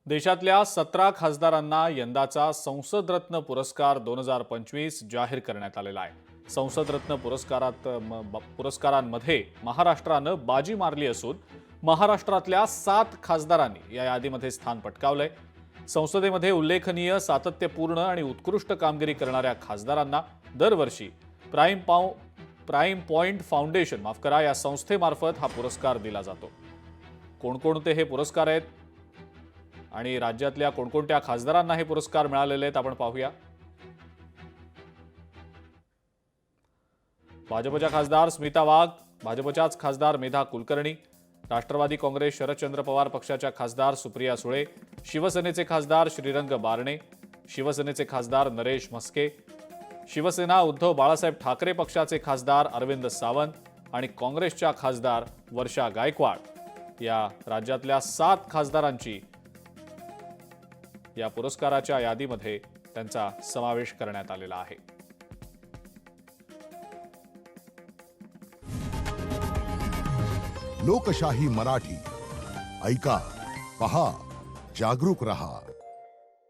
देशातल्या 17 खासदारांना यंदाचा संसद रत्न पुरस्कार 2025 जाहीर करण्यात आलेला आहे। संसद रत्न पुरस्कारांमध्ये महाराष्ट्रानं बाजी मारली असून महाराष्ट्रातल्या 7 खासदारांनी या यादीमध्ये स्थान पटकावलंय। संसदेमध्ये उल्लेखनीय, सातत्यपूर्ण आणि उत्कृष्ट कामगिरी करणाऱ्या खासदारांना दरवर्षी प्राइम पॉइंट फाउंडेशन या संस्थेमार्फत हा पुरस्कार दिला जातो। कोणकोणते हे पुरस्कार आहेत आणि राज्यातल्या कोणकोणत्या खासदारांना हे पुरस्कार मिळालेले आहेत आपण पाहूया। भाजपच्या खासदार स्मिता वाघ, भाजपच्याच खासदार मेधा कुलकर्णी, राष्ट्रवादी काँग्रेस शरदचंद्र पवार पक्षाच्या खासदार सुप्रिया सुळे, शिवसेनेचे खासदार श्रीरंग बारणे, शिवसेनेचे खासदार नरेश म्हस्के, शिवसेना उद्धव बाळासाहेब ठाकरे पक्षाचे खासदार अरविंद सावंत आणि काँग्रेसच्या खासदार वर्षा गायकवाड या राज्यातल्या 7 खासदारांची या पुरस्काराच्या यादीमध्ये त्यांचा समावेश करण्यात आलेला आहे। लोकशाही मराठी ऐका, पहा, जागरूक रहा।